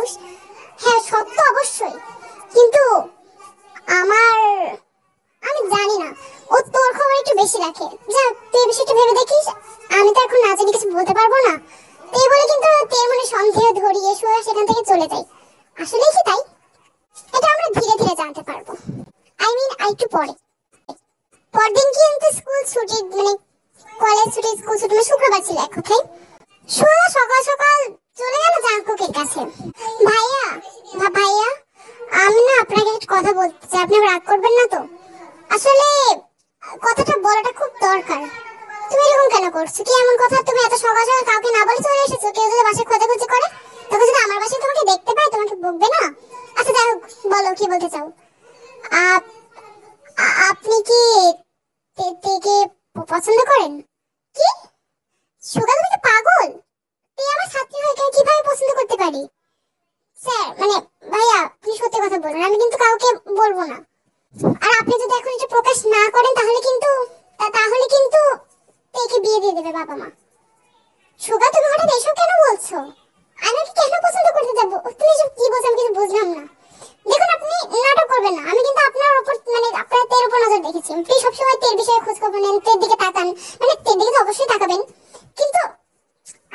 মানুষ। হ্যাঁ সত্য অবশ্যই, কিন্তু আমার আমি জানি না, ও তোর খবর একটু বেশি রাখে। যা তুই বিষয়টা ভেবে দেখিস। আমি তো এখন না জানি কিছু বলতে পারবো না। তুই বলে কিন্তু তোর মনে সন্দেহ ধরিয়ে সোজা সেখান থেকে চলে যাই। আসলে কি তাই? এটা আমরা ধীরে ধীরে জানতে পারবো। একটু পরে। পরদিন কিন্তু স্কুল ছুটি, মানে কলেজ ছুটি, স্কুল ছুটি, মানে শুক্রবার ছিল এক কথায়। সোজা সকাল সকাল চলে গেল জাঙ্কুকের কাছে। ভাইয়া, ভাইয়া, আমি না আপনাকে একটা কথা বলতে চাই, আপনি রাগ করবেন না তো? আসলে কথাটা বলাটা খুব দরকার। তুমি এরকম কেন করছো? কি এমন কথা তুমি এত সকাল সকাল কাউকে না বলে চলে এসেছো? কেউ যদি বাসায় খোঁজাখুঁজি করে, তখন যদি আমার বাসায় তোমাকে দেখতে পায়, তোমাকে বকবে না? আচ্ছা যাই হোক, বলো কি বলতে চাও। আপনি কি তেকে পছন্দ করেন? কি সুগা, তুমি কি পাগল? তুই আমার ছাত্রী হয়ে কিভাবে পছন্দ করতে পারি? স্যার মানে ভাইয়া, আপনি সত্যি কথা বলুন, আমি কিন্তু কাউকে বলবো না। আর আপনি যদি এখন এটা প্রকাশ না করেন তাহলে কিন্তু তেকে বিয়ে দিয়ে দেবে বাবা মা। সুগা, তুমি হঠাৎ এসব কেন বলছো? আমি কি কেন পছন্দ করতে যাবো? তুমি এসব কি বলছো? আমি কিছু বুঝলাম না। দেখুন, আপনি নাটক করবেন না। আমি কিন্তু আপনার উপর, মানে আপনার তের উপর নজর রেখেছি। আপনি সবসময় তের বিষয়ে খোঁজ খবর নেন, তের দিকে তাকান, মানে তের দিকে তো অবশ্যই তাকাবেন, কিন্তু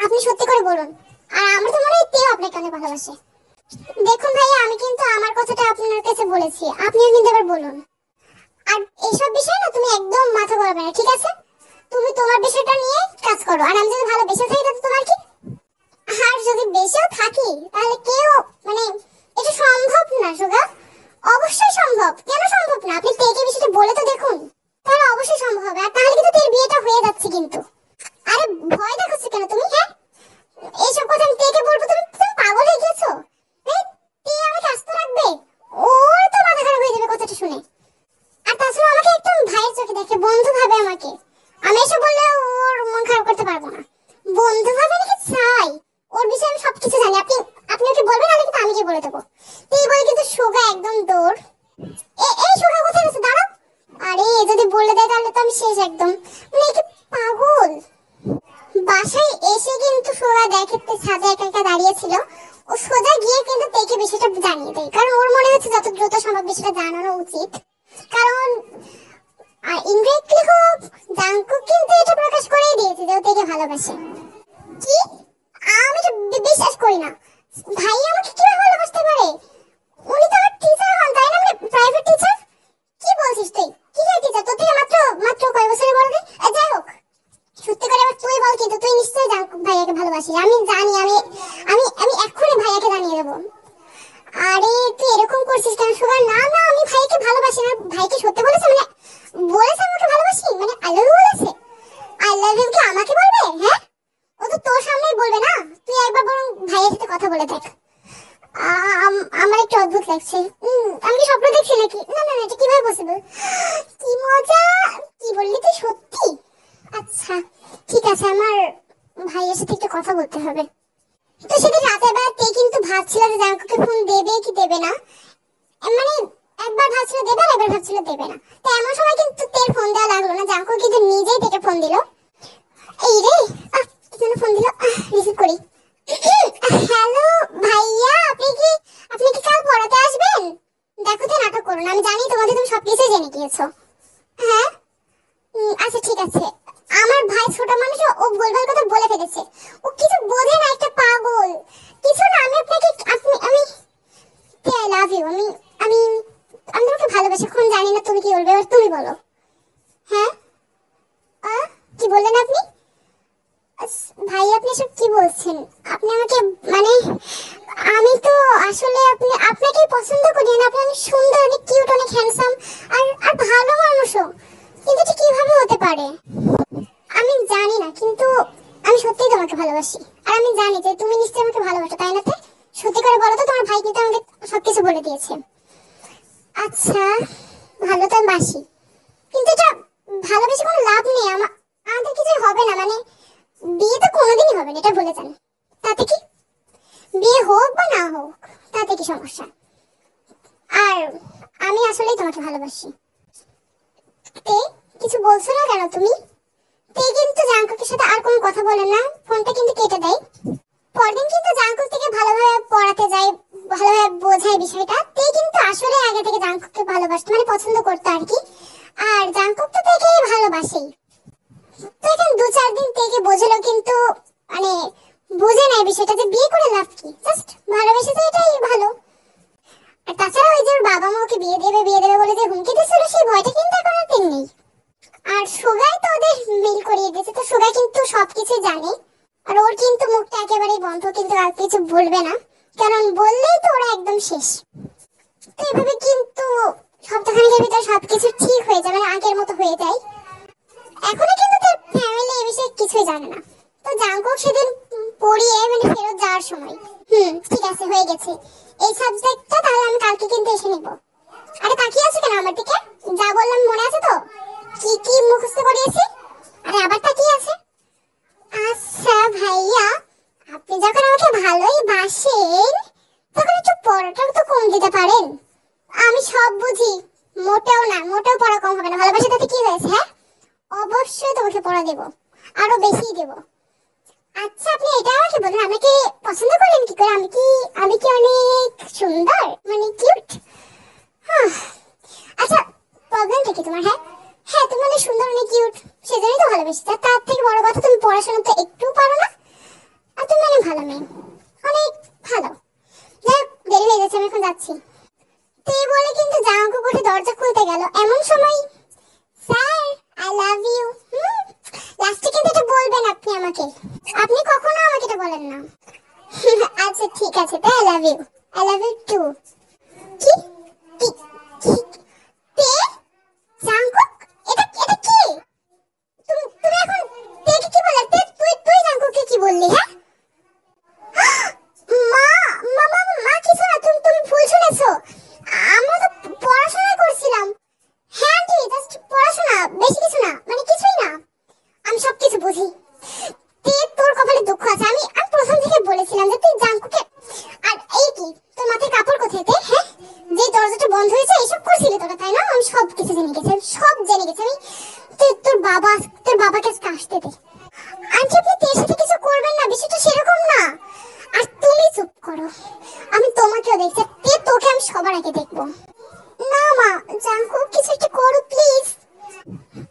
আপনি সত্যি করে বলুন। আর আমার তো মনে হয় তেও আপনাকে অনেক ভালোবাসে। দেখুন ভাইয়া, আমি কিন্তু আমার কথাটা আপনার কাছে বলেছি, আপনিও কিন্তু এবার বলুন। আর এইসব বিষয় না তুমি একদম মাথা গলাবে না, ঠিক আছে? তুমি তোমার বিষয়টা নিয়ে কাজ করো। আর আমি যদি ভালো বেঁচে থাকি তাতে তোমার কি? আর যদি বেঁচেও থাকি তাহলে কেউ, মানে এটা সম্ভব না সুগা। অবশ্যই সম্ভব। কেন সম্ভব না? আপনি তেকে বিষয়টা বলে তো দেখুন, তাহলে অবশ্যই সম্ভব হবে। আর তাহলে কিন্তু তের বিয়েটা হয়ে যাচ্ছে কিন্তু। আরে ভয় দেখাচ্ছ কেন তুমি? হ্যাঁ, এইসব কথা আমি তেকে বলবো? তুমি পাগল হয়ে গেছো? তে আমাকে আস্ত রাখবে? ওর তো মাথা খারাপ হয়ে যাবে কথাটা শুনে। আর তাছাড়া আমাকে একদম ভাইয়ের চোখে দেখে, বন্ধু ভাবে আমাকে। আমি এসব বললে ওর মন খারাপ করতে পারবো না। বন্ধু ভাবে নাকি চাই? ওর বিষয়ে আমি সবকিছু জানি। আপনি ওকে বলবেন, না কিন্তু আমি কি বলে দেবো। এই বলে কিন্তু সোগা একদম দৌড়। এই সোগা কোথায় গেছে? দাঁড়াও। আরে যদি বলে দেয় তাহলে তো আমি শেষ একদম। মানে কি পাগল? বাসায় এসে কিন্তু সোগা দেখে ছাদে একা একা দাঁড়িয়ে ছিল। ও সোজা গিয়ে কিন্তু তেকে বিষয়টা জানিয়ে দেয়, কারণ ওর মনে হচ্ছে যত দ্রুত সম্ভব বিষয়টা জানানো উচিত। কারণ ইনডিরেক্টলি হোক, জাঙ্কুক কিন্তু এটা প্রকাশ করেই দিয়েছে যে ও তেকে ভালোবাসে। কি? আমি তো বিশ্বাস করি না। ভাই আমাকে কিভাবে ভালোবাসতে পারে? উনি তো আমার টিচার হন, তাই না? মানে প্রাইভেট টিচার। কি বলছিস তুই? কিসের টিচার? তোর থেকে মাত্র মাত্র কয় বছরের বড় রে? যাই হোক, সত্যি করে এবার তুই বল, কিন্তু তুই নিশ্চয়ই জাঙ্কুক ভাইয়াকে ভালোবাসিস। আমি জানি, আমি আমি আমি এক্ষুনি ভাইয়াকে জানিয়ে দেবো। আরে তুই এরকম করছিস কেন সুগার? না না, আমি ভাইকে ভালোবাসি না। ভাইকে সত্যি বলেছে, মানে বলেছে আমাকে ভালোবাসি, মানে আই লাভ ইউ বলেছে। আই লাভ ইউ কি আমাকে বলবে? হ্যাঁ, ও তো তোর সামনেই বলবে না। তুই একবার বরং ভাইয়ের সাথে কথা বলে দেখ। আমার একটু অদ্ভুত লাগছে। আমি কি স্বপ্ন দেখছি নাকি? না না, এটা কিভাবে পসিবল? কি মজা! কি বললি তুই? সত্যি? আচ্ছা ঠিক আছে, আমার ভাইয়ের সাথে একটু কথা বলতে হবে। তো সেদিন রাতের বেলাতে কিন্তু ভাবছিল যে জাঙ্কুকে ফোন দেবে কি দেবে না। মানে একবার ভাবছিল দেবে আর একবার ভাবছিল দেবে না। তো এমন সময় কিন্তু তের ফোন দেওয়া লাগলো না, জাঙ্কুক কিন্তু নিজেই থেকে ফোন দিল। এই রে, কি জন্য ফোন দিল? রিসিভ করি। হ্যালো ভাইয়া, আপনি কি কাল পড়াতে আসবেন? দেখো তো, নাটক করো না। আমি জানি তুমি সবকিছু জেনে গিয়েছো। হ্যাঁ, আচ্ছা ঠিক আছে। আমার ভাই ছোট মানুষ, ও ভুলভাল কথা বলে ফেলেছে। ও কিছু বোঝে না, একটা পাগল। কিছু না, আমি আপনাকে আমি আই লাভ ইউ। আমি আমি তোমাকে ভালোবাসি। এখন জানি না তুমি কি বলবে, এবার তুমি বলো। হ্যাঁ, কি বললেন আপনি? ভাই আপনি সব কি বলছেন? আপনি আমাকে, মানে আমি তো আসলে আপনাকে পছন্দ করি না। আপনি অনেক সুন্দর, অনেক কিউট, অনেক হ্যান্ডসাম, আর ভালো মানুষও। কিন্তু এটা কিভাবে হতে পারে? আমি জানি না, কিন্তু আমি সত্যিই তোমাকে ভালোবাসি। আর আমি জানি যে তুমি নিশ্চয়ই আমাকে ভালোবাসো, তাই না? সত্যি করে বলো তো, তোমার ভাই কিন্তু আমাকে সবকিছু বলে দিয়েছে। আচ্ছা, ভালো তো আমি বাসি, কিন্তু এটা ভালোবেসে কোনো লাভ নেই। আমাদের কিছু হবে না, মানে বিয়ে তো কোনোদিনই হবে না, এটা বলে যান। তাতে কি? বিয়ে হোক বা না হোক, তাতে কি সমস্যা? আর আমি আসলেই তোমাকে ভালোবাসি। তে কিছু বলছো না কেন তুমি? তে কিন্তু জাঙ্কুকের সাথে আর কোনো কথা বলে না, ফোনটা কিন্তু কেটে দেয়। পরদিন কিন্তু জাঙ্কুক থেকে ভালোভাবে পড়াতে যায়, ভালোভাবে বোঝায় বিষয়টা। তে কিন্তু আসলে আগে থেকে জাংকুককে ভালোবাসতো, মানে পছন্দ করতো আর কি। আর জাংকুক তো তেকে ভালোবাসেই। তো এখন 2-4 দিন তেকে বোঝালো, কিন্তু মানে বুঝে নাই বিষয়টা যে বিয়ে করে লাভ কি, জাস্ট ভালোবেসেছে, এটাই ভালো। আর তাছাড়া ওই যে ওর বাবা মা ওকে বিয়ে দেবে বলে যে হুমকি দিয়েছিল, সেই ভয়টা কিন্তু এখন আর নেই। আর সুগাই তো ওদের মিল করিয়ে দিয়েছে, তো সুগাই কিন্তু সবকিছু জানে। আর ওর কিন্তু মুখটা একেবারেই বন্ধ, কিন্তু আর কিছু বলবে না, কারণ বললেই তো ওরা একদম শেষ। তো এভাবে কিন্তু সপ্তাহখানেকের ভিতরে সবকিছু ঠিক হয়ে যাবে, মানে আগের মতো হয়ে যায়। এখনো কিন্তু তার ফ্যামিলি এই বিষয়ে কিছুই জানে না। তো জাংকুক সেদিন পড়িয়ে মানে ফেরত যাওয়ার সময়, ঠিক আছে হয়ে গেছে, এই সাবজেক্টটা তাহলে আমি কালকে কিন্তু এসে নিব। আরে তাকিয়ে আছো কেন আমার দিকে? যা বললাম মনে আছে তো? কি কি মুখস্থ করিয়েছি? আরে আবার তাকিয়ে আছে। আচ্ছা ভাইয়া, আপনি যখন আমাকে ভালোই বাসেন, তখন একটু পড়াটাও তো কম দিতে পারেন। আমি সব বুঝি, মোটেও না, মোটেও পড়া কম হবে না। ভালোবাসা তাতে কি হয়েছে? হ্যাঁ, অবশ্যই তোমাকে পড়া দেব, আরো বেশি দেব। আচ্ছা আপনি এটা আমাকে বলুন, আমাকে পছন্দ করেন কি করে? আমি কি অনেক সুন্দর, মানে কিউট? আচ্ছা প্রবলেমটা কি তোমার? হ্যাঁ হ্যাঁ, তুমি অনেক সুন্দর, অনেক কিউট, সেজন্যই তো ভালোবেসেছি। তার থেকে বড় কথা, তুমি পড়াশোনা তো একটু পারো না, আর তুমি অনেক ভালো মেয়ে, অনেক ভালো। যাই হোক, দেরি হয়ে গেছে, আমি এখন যাচ্ছি। তো এই বলে কিন্তু জামাকু উঠে দরজা খুলতে গেল, এমন সময় স্যার আই লাভ ইউ। লাস্টে কিন্তু এটা বলবেন আপনি আমাকে, আপনি কখনো আমাকে এটা বলেন না। আচ্ছা ঠিক আছে, তাই আই লাভ ইউ টু। কি কি কি তে জাংকুক, এটা এটা কি? তুমি এখন তেকে কি বললে? তুই জাংকুককে কি বললি? হ্যাঁ মা, মা কিছু না, তুমি ভুল শুনেছো। আমরা তো পড়াশোনা করছিলাম। হ্যাঁ আন্টি, জাস্ট পড়াশোনা, বেশি কিছু না, মানে কিছুই না। আমি সব কিছু বুঝি। তোর কপালে দুঃখ আছে। আমি প্রথম থেকে বলেছিলাম যে তুই জাংকুকে। আর এই কি, তোর মাথায় কাপড় কোথায়? হ্যাঁ, যে দরজাটা বন্ধ হয়েছে এসব করছিলি তোরা, তাই না? আমি সব কিছু জেনে গেছি, সব জেনে গেছি আমি। তোর বাবাকে আজকে আসতে দে। আন্টি আপনি তোর সাথে কিছু করবেন না, বিষয়টা সেরকম না। আর তুমি চুপ করো, আমি তোমাকেও দেখছি, তোকে আমি সবার আগে দেখবো। না মা, জাংকুক কিছু একটা করো প্লিজ।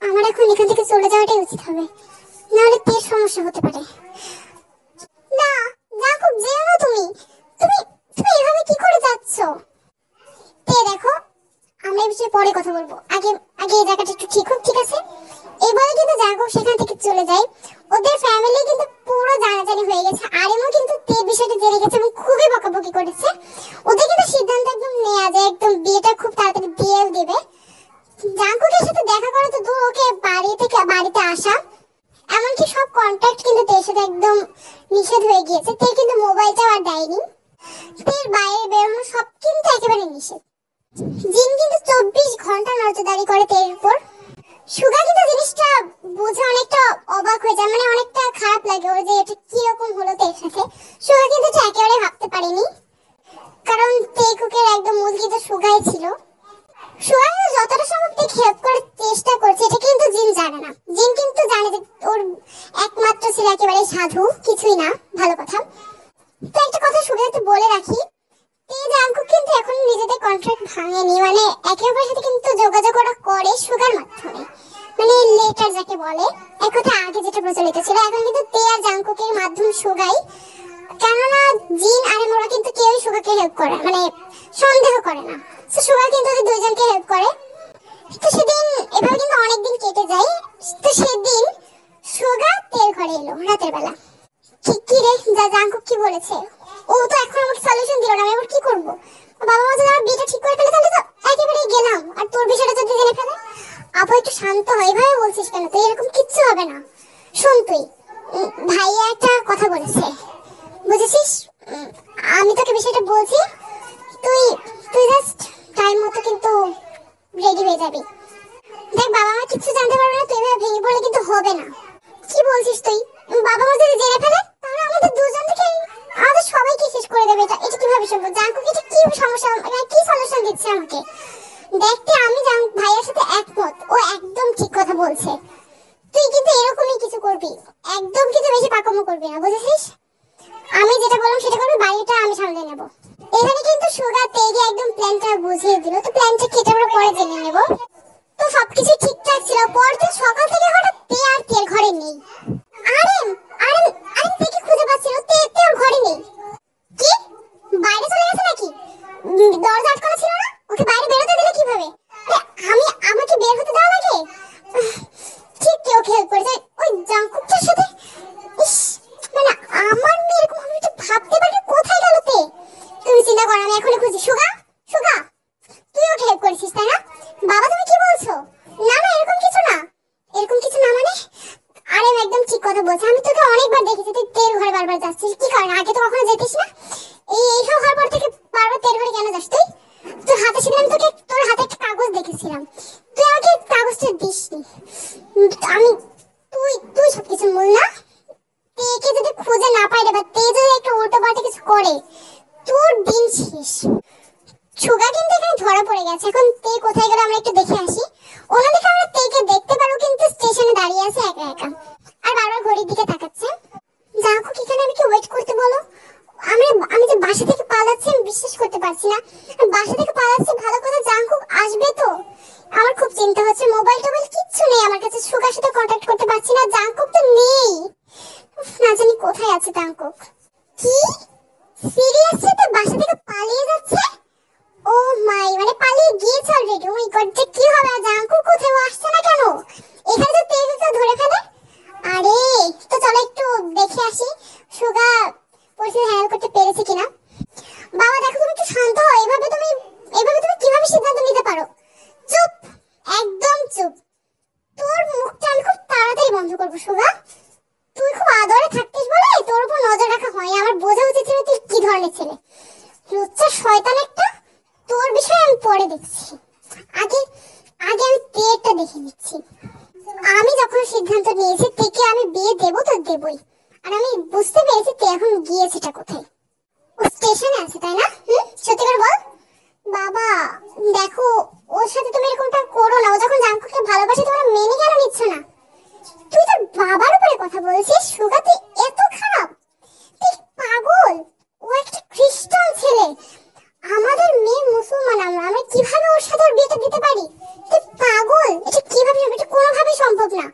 আমার এখন এখান থেকে চলে যাওয়াটাই উচিত হবে, নাহলে তের সমস্যা হতে পারে। না জাংকুক, যেও না তুমি। তুমি তুমি এভাবে কি করে যাচ্ছ? দেখো, আমরা এই বিষয়ে পরে কথা বলবো, আগে আগে এই জায়গাটা একটু ঠিক হোক, ঠিক আছে? এবারে কিন্তু জাংকুক সেখান থেকে চলে যায়। ওদের ফ্যামিলি কিন্তু পুরো জানাজানি হয়ে গেছে, আরেমও কিন্তু তে বিষয়টা জেনে গেছে এবং খুবই বকাবকি করেছে। ওদের কিন্তু সিদ্ধান্ত একদম নেওয়া যায়, একদম বিয়েটা খুব তাড়াতাড়ি দিয়ে দেবে। জাংকুকের সাথে দেখা করা তো দূর, ওকে বাড়িতে আসা, এমনকি সব কন্ট্যাক্ট কিন্তু তের সাথে একদম নিষেধ হয়ে গিয়েছে। তে কিন্তু মোবাইলটাও আর দেয়নি, তের বাইরে বেরোনো সব কিন্তু একেবারে নিষেধ। জিন কিন্তু 24 ঘন্টা নজরদারি করে তের উপর। সুগা কিন্তু জিনিসটা বুঝে অনেকটা অবাক হয়ে যায়, মানে অনেকটা খারাপ লাগে ওর যে এটা কিরকম হলো তের সাথে। সুগা কিন্তু এটা একেবারে ভাবতে পারেনি, কারণ তেকুকের একদম মূল কিন্তু সুগাই ছিল। সুগা যতটা সম্ভব তেকে হেল্প করার চেষ্টা করছে, এটা কিন্তু জিন জানে না। জিন কিন্তু জানে যে ওর একমাত্র ছিল একেবারে সাধু, কিছুই না, ভালো কথা। তো একটা কথা সুগাকে বলে রাখি, জাংকুক কিন্তু এখন নিজেদের কন্ট্রাক্ট ভাঙেনি, মানে একে অপরের সাথে কিন্তু যোগাযোগ ওরা করে সুগার মাধ্যমে, মানে লেটার যাকে বলে। এক কথা আগে যেটা প্রচলিত ছিল, এখন কিন্তু তে আর জাংকুকের মাধ্যম সুগাই। কেননা জিন আর ওরা কিন্তু কেউই সুগাকে হেল্প করে, মানে সন্দেহ করে না। তো সুগা কিন্তু ওদের দুইজনকে হেল্প করে। তো সেদিন এভাবে কিন্তু অনেকদিন কেটে যায়। তো সেদিন সুগা তের ঘরে এলো রাতের বেলা। কি রে, জাংকুক কি বলেছে? ও তো এখন আমাকে সলিউশন দিল না, আমি এবার কি করব? বাবা মা যদি আমার বিয়েটা ঠিক করে ফেলে, তাহলে তো একেবারেই গেলাম। আর তোর বিষয়টা যদি জেনে ফেলে? আপু একটু শান্ত হয়, এভাবে বলছিস কেন? তুই এরকম কিচ্ছু হবে না। শোন তুই, ভাইয়া একটা কথা বলেছে, বুঝেছিস? আমি তোকে বিষয়টা বলছি, তুই তুই জাস্ট টাইম মতো কিন্তু রেডি হয়ে যাবি। দেখ বাবা মা কিছু জানতে পারবে না, তুই এভাবে ভেঙে পড়লে কিন্তু হবে না। কি বলছিস তুই? বাবা মা যদি জেনে ফেলে, তাহলে আমাদের দুজনকে, আমাদের সবাইকে শেষ করে দেবে। এটা কিভাবে সম্ভব? জাংকুক এটা কি সমস্যা, কি সলিউশন দিচ্ছে আমাকে? দেখতে আমি ভাইয়ের সাথে একমত, ও একদম ঠিক কথা বলছে। তুই কিন্তু এরকমই কিছু করবি, একদম কিন্তু বেশি পাকামো করবি না, বুঝেছিস? আমি যেটা বললাম সেটা করবে, বাড়িটা আমি সামলে নেব। এখানে কিন্তু সুগা তেগে একদম প্ল্যানটা বুঝিয়ে দিল। তো প্ল্যানটা কি এটা আমরা পরে জেনে নেব। তো সবকিছু ঠিকঠাক ছিল, পরদিন সকাল থেকে হঠাৎ তে আর তের ঘরে নেই। আরে আরে আরে তেকে খুঁজে পাচ্ছিল, তে ওর ঘরে নেই। কি, বাইরে চলে গেছে নাকি? দরজা আটকানো ছিল না, ওকে বাইরে বেরোতে দিলে কিভাবে? আমাকে বের হতে দেওয়া লাগে? ঠিক কেউ হেল্প করে যায় ওই জাঙ্কুকটার সাথে। ইস, মানে আমার মেয়ে এরকম হবে এটা ভাবতে পারি। কোথায় গেল তে? তুমি চিন্তা করো, আমি এখনই খুঁজি। সুগা, সুগা, তুই ওকে হেল্প করেছিস তাই না? বাবা তুমি কি বলছো? না না, এরকম কিছু না। এরকম কিছু না মানে? আরে আমি একদম ঠিক কথা বলছি। আমি তোকে অনেকবার দেখেছি তুই তের ঘরে বারবার যাচ্ছিস। কি কারণে? আগে তো কখনো যেতিস না। এইসব হওয়ার পর থেকে বারবার তের ঘরে কেন যাস তুই? তোর হাতে সেদিন আমি তোর হাতে একটা কাগজ দেখেছিলাম, তুই আমাকে কাগজটা দিসনি। আমি তুই তুই সবকিছু মূল না। তেকে যদি খুঁজে না পাই রে, বা তে যদি একটা উল্টো পাল্টা কিছু করে, তোর দিন শেষ। সুগা কিন্তু এখানে ধরা পড়ে গেছে। এখন তে কোথায় গেল আমরা একটু দেখে আসি। অন্যদিকে আমরা তেকে দেখতে পারবো কিন্তু স্টেশনে দাঁড়িয়ে আছে একা একা, আর বারবার ঘড়ির দিকে তাকাচ্ছে। জাঙ্কুক এখানে আমি কি ওয়েট করতে বলো? আমি যে বাসা থেকে পালাচ্ছি আমি বিশ্বাস করতে পারছি না। বাসা থেকে পালাচ্ছি ভালো কথা, জাঙ্কুক আসবে তো? আমার খুব চিন্তা হচ্ছে। মোবাইল টোবাইল কিচ্ছু নেই আমার কাছে, সুগার সাথে কন্ট্যাক্ট করতে পারছি না। জাঙ্কুক তো নেই, না জানি কোথায় আছে জাঙ্কুক। কি, সিরিয়াসলি তো বাসা থেকে পালিয়ে যাচ্ছে? ও মাই, মানে পালিয়ে গিয়েছে অলরেডি? ও মাই গড, যে কি হবে? জাঙ্কুক কোথাও আসছে না কেন? এখানে তো তেজ তো ধরে ফেলে। আরে তো চলো একটু দেখে আসি সুগা পরিস্থিতি হ্যান্ডেল করতে পেরেছে কিনা। বাবা দেখো, তুমি একটু শান্ত হও। এভাবে তুমি কিভাবে সিদ্ধান্ত নিতে পারো? চুপ, একদম চুপ। তোর মুখটা আমি খুব তাড়াতাড়ি বন্ধ করবো সুগা। তুই খুব আদরে থাকতিস বলে তোর উপর নজর রাখা হয়। আমার বোঝা উচিত ছিল তুই কি ধরনের ছেলে। লুচ্চা শয়তান একটা। তোর বিষয়ে আমি পরে দেখছি, আগে আগে আমি তেরটা দেখে নিচ্ছি। আমি যখন সিদ্ধান্ত নিয়েছি তেকে আমি বিয়ে দেবো তো দেবই। আর আমি বুঝতে পেরেছি তে এখন গিয়েছেটা কোথায়। ও স্টেশনে আছে তাই না? সত্যি করে বল। বাবা দেখো, ওর সাথে তুমি এরকমটা করো না। ও যখন জাঙ্কুককে ভালোবাসে তোমরা মেনে কেন নিচ্ছ না? তুই তোর বাবার উপরে কথা বলছিস? সুগা তুই এত খারাপ? তুই পাগল। ও একটা খ্রিস্টান ছেলে, আমাদের মেয়ে মুসলমান। আমরা কিভাবে ওর সাথে ওর বিয়েটা দিতে পারি? তুই পাগল। এটা কিভাবে হবে? এটা কোনোভাবেই সম্ভব না।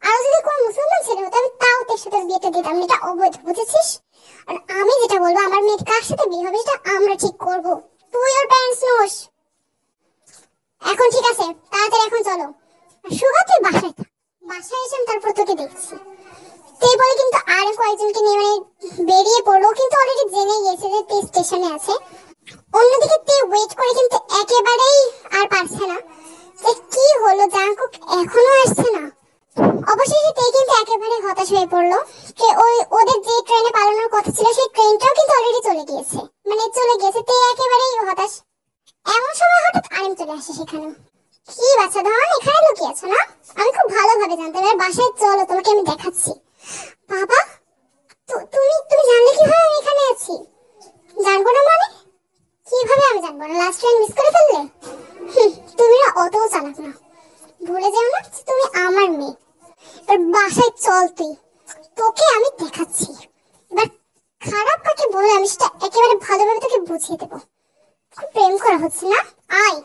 আর যদি কোনো মুসলমান ছেলে হতো আমি তাও তোর সাথে ওর বিয়েটা দিতাম। এটা অবৈধ, বুঝেছিস? আর আমি যেটা বলবো, আমার মেয়ের কার সাথে বিয়ে হবে সেটা আমরা ঠিক করব। তুই ওর প্যারেন্টস নোস। এখন ঠিক আছে, তাড়াতাড়ি এখন চলো। সুগা তুই বাসায় থাক, বাসায় এসে আমি তারপর তোকে দেখছি। তুই বলে কিন্তু আর কয়েকজনকে নিয়ে মানে বেরিয়ে পড়লো, কিন্তু অলরেডি জেনে গেছে যে তুই স্টেশনে আছে। অন্যদিকে তুই ওয়েট করে কিন্তু একেবারেই আর পারছে না যে কি হলো, জাঙ্কুক এখনো আসছে না। অবশেষে তুই কিন্তু একেবারে হতাশ হয়ে পড়লো যে ওদের যে ট্রেনে পালানোর কথা ছিল সেই ট্রেনটাও কিন্তু অলরেডি চলে গিয়েছে। তুই একেবারেই হতাশ। এমন সময় হঠাৎ আরেম চলে আসে সেখানে। কি বাচ্চা ধন, এখানে লুকিয়ে আছো না? আমি খুব ভালোভাবে জানতাম। এবার বাসায় চলো, তোমাকে আমি দেখাচ্ছি। বাবা, তুমি তুমি জানলে কিভাবে আমি এখানে আছি? জানবো না মানে? কিভাবে আমি জানবো না? লাস্ট ট্রেন মিস করে ফেললে? তুমি না অতও চালাক না। ভুলে যাও না তুমি আমার মেয়ে। এবার বাসায় চল তুই, তোকে আমি দেখাচ্ছি। এবার খারাপ কাকে বলে আমি সেটা একেবারে ভালোভাবে তোকে বুঝিয়ে দেবো। খুব প্রেম করা হচ্ছে না? আয়।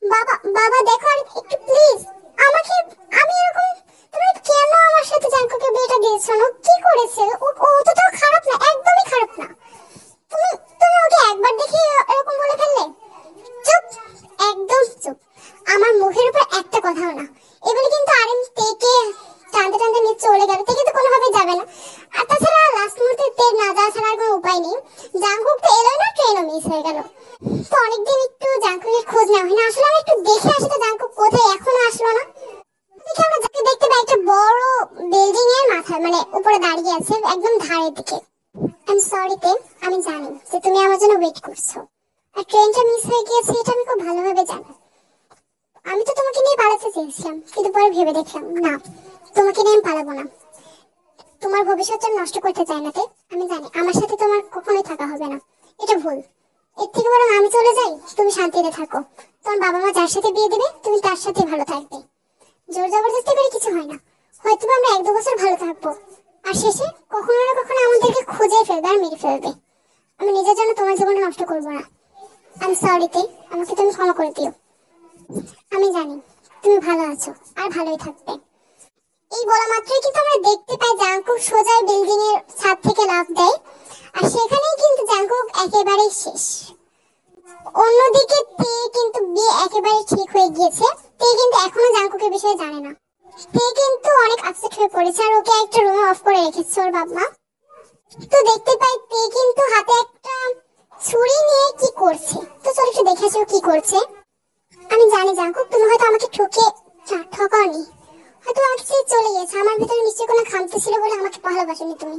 বাবা বাবা দেখো, আর একটু প্লিজ আমাকে। আমি এরকম, তুমি কেন আমার সাথে জাঙ্কুকে বিয়েটা দিয়েছো? না কি করেছে? ও অতটাও খারাপ না, একদমই খারাপ না। তুমি তুমি ওকে একবার দেখে এরকম বলে ফেললে? চুপ, একদম চুপ। আমার মুখের উপর একটা কথাও না। এগুলি কিন্তু আরেম তেকে টানতে টানতে নিয়ে চলে গেল। তেকে তো কোনোভাবে যাবে না। আর তাছাড়া লাস্ট মুহূর্তে তে না যাওয়া ছাড়া আর কোনো উপায় নেই। জাঙ্কুক তো এলোই না, ট্রেনও মিস হয়ে গেল। তো অনেকদিন একটু জাঙ্কুকের খোঁজ নেওয়া হয় না। আসলে আমি একটু দেখে আসি তো জাঙ্কুক কোথায়, এখনো আসলো না। দেখি আমরা যাকে দেখতে পাই একটা বড় বিল্ডিং এর মাথায় মানে উপরে দাঁড়িয়ে আছে একদম ধারের দিকে। আই এম সরি তে, আমি জানি যে তুমি আমার জন্য ওয়েট করছো। আর ট্রেনটা মিস হয়ে গিয়েছে এটা আমি খুব ভালোভাবে জানি। আমি তো তোমাকে নিয়ে পালাতে চেয়েছিলাম, কিন্তু পরে ভেবে দেখলাম না, তোমাকে নিয়ে আমি পালাবো না। তোমার ভবিষ্যৎটা নষ্ট করতে চাই না তে। আমি জানি আমার সাথে তোমার কখনোই থাকা হবে না, এটা ভুল। এর থেকে বরং আমি চলে যাই, তুমি শান্তিতে থাকো। তোমার বাবা মা যার সাথে বিয়ে দেবে তুমি তার সাথে ভালো থাকবে। জোর জবরদস্তি করে কিছু হয় না। হয়তো আমরা 1-2 বছর ভালো থাকবো, আর শেষে কখনো না কখনো আমাদেরকে খুঁজে ফেলবে আর মেরে ফেলবে। আমি নিজের জন্য তোমার জীবনটা নষ্ট করবো না। আই এম সরি তে, আমাকে তুমি ক্ষমা করে দিও। আমি জানি তুমি ভালো আছো আর ভালোই থাকবে। এই বলা মাত্রই কিন্তু আমরা দেখতে পাই জাংকুক সোজা বিল্ডিং এর ছাদ থেকে লাফ দেয়, আর সেখানেই কিন্তু জাংকুক একেবারেই শেষ। অন্যদিকে তে কিন্তু বিয়ে একেবারে ঠিক হয়ে গিয়েছে। তে কিন্তু এখনো জাংকুকের বিষয়ে জানে না। তে কিন্তু অনেক আপসেট হয়ে পড়েছে আর ওকে একটা রুমে অফ করে রেখেছে ওর বাবা। তো দেখতে পাই তে কিন্তু হাতে একটা ছুরি নিয়ে কি করছে। তো চলো একটু দেখে আসি ও কি করছে। আমি জানি জাংকুক তুমি হয়তো আমাকে ঠকাওনি, হয়তো আমাকে ছেড়ে চলে গেছে। আমার ভিতরে নিশ্চয়ই কোনো খামতি ছিল বলে আমাকে ভালোবাসেনি তুমি।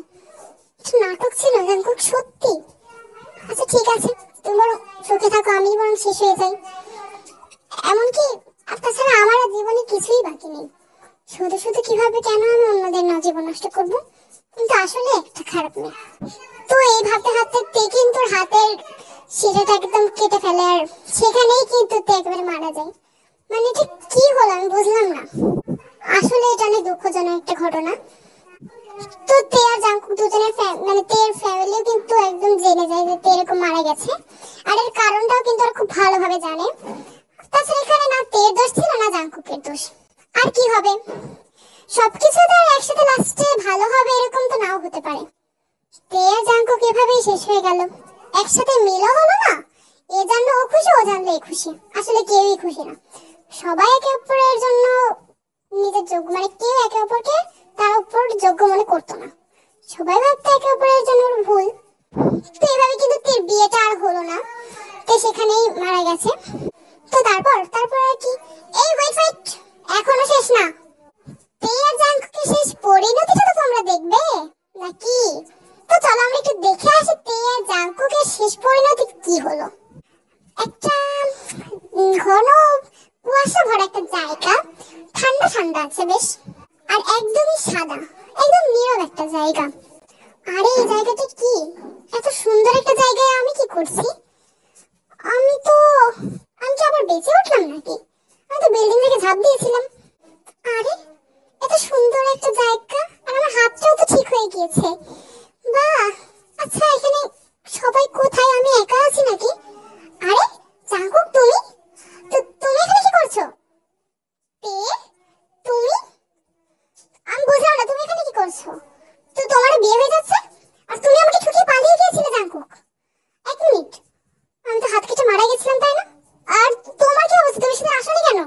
এটা নাটক ছিল জাংকুক, সত্যি। আচ্ছা ঠিক আছে, তুমি বরং সুখে থাকো, আমি বরং শেষ হয়ে যাই। এমনকি তাছাড়া আমার জীবনে কিছুই বাকি নেই। শুধু শুধু কিভাবে কেন আমি অন্যদের জীবন নষ্ট করবো, কিন্তু আসলে একটা খারাপ মেয়ে। তো এই ভাবতে ভাবতে তে কিন্তু হাতের শিরাটা একদম কেটে ফেলে, আর সেখানেই কিন্তু তে একেবারে মারা যায়। মানে এটা কি হলো আমি বুঝলাম না। আসলে এটা অনেক দুঃখজনক একটা ঘটনা। তো তে আর জাংকুক দুজনের মানে তের ফ্যামিলিও কিন্তু একদম জেনে যায় যে তে এরকম মারা গেছে, আর এর কারণটাও কিন্তু ওরা খুব ভালোভাবে জানে। তাছাড়া এখানে না তের দোষ ছিল না জাংকুকের দোষ। আর কি হবে, সবকিছু তো আর একসাথে লাস্টে ভালো হবে এরকম তো নাও হতে পারে। তে আর জাংকুক এভাবেই শেষ হয়ে গেল, একসাথে মিলও হলো না। এ জানলো ও খুশি, ও জানলো এ খুশি, আসলে কেউই খুশি না। সবাই একে অপরের জন্য নিজের যোগ্য, মানে কেউ একে অপরকে তার উপর যোগ্য মনে করতো না। সবাই ভাবতো একে অপরের জন্য ভুল। তো এভাবে কিন্তু তের বিয়েটা আর হলো না, তো সেখানেই মারা গেছে। তো তারপর তারপর আর কি, এই ওয়েট এখনো শেষ না। তে আর জাংকুকের শেষ পরিণতিটা তো তোমরা দেখবে নাকি? তো চলো আমরা একটু দেখে আসি তে আর জাংকুকের শেষ পরিণতি কি হলো। একটা ঘন কুয়াশা ভরা একটা জায়গা, ঠান্ডা ঠান্ডা আছে বেশ, আর একদমই সাদা, একদম নীরব একটা জায়গা। আরে এই জায়গাটা কি, এত সুন্দর একটা জায়গায় আমি কি করছি? আমি তো আমি কি আবার বেঁচে উঠলাম নাকি? আমি তো বিল্ডিং থেকে ঝাঁপ দিয়েছিলাম। আরে এত সুন্দর একটা জায়গা, আর আমার হাতটাও তো ঠিক হয়ে গিয়েছে। বাহ, আচ্ছা এখানে সবাই কোথায়, আমি একা আছি নাকি? আরে জাংকুক তুমি, তো তুমি এখানে কি করছো? তে তুমি, আমি বুঝলাম না তুমি এখানে কি করছো। তো তোমার বিয়ে হয়ে যাচ্ছে আর তুমি আমাকে ঠকিয়ে পালিয়ে গিয়েছিলে জাংকুক। এক মিনিট, আমি তো হাত কেটে মারা গেছিলাম তাই না? আর তোমার কি অবস্থা, তুমি সেটা আসলে কেন?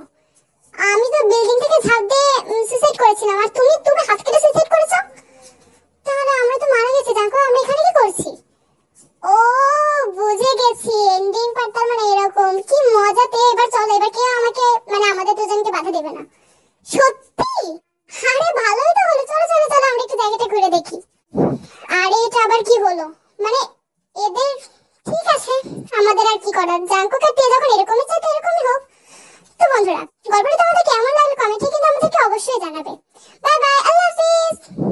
আমি তো বিল্ডিং থেকে ঝাঁপ দিয়ে সুইসাইড করেছিলাম, আর তুমি তুমি হাত কেটে সুইসাইড করেছো। তাহলে আমরা তো মারা গেছি জাংকুক, আমরা এখানে কি করছি? ও বুঝে গেছি, এন্ডিং পার্টটা মানে এরকম। কি মজাতে, এবার চলো, এবার কেউ আমাকে মানে আমাদের দুজনকে বাধা দেবে না। সত্যি? আরে ভালোই তো হলো, চলো চলো চলো আমরা একটু জায়গাটা ঘুরে দেখি। আরে এটা আবার কি হলো, মানে এদের, ঠিক আছে আমাদের আর কি করার, জাংকুক আর তে যখন এরকমই চাই তো এরকমই হোক। তো বন্ধুরা, গল্পটা তোমাদের কেমন লাগলো কমেন্টে কিন্তু আমাদেরকে অবশ্যই জানাবে। বাই বাই, আল্লাহ হাফেজ।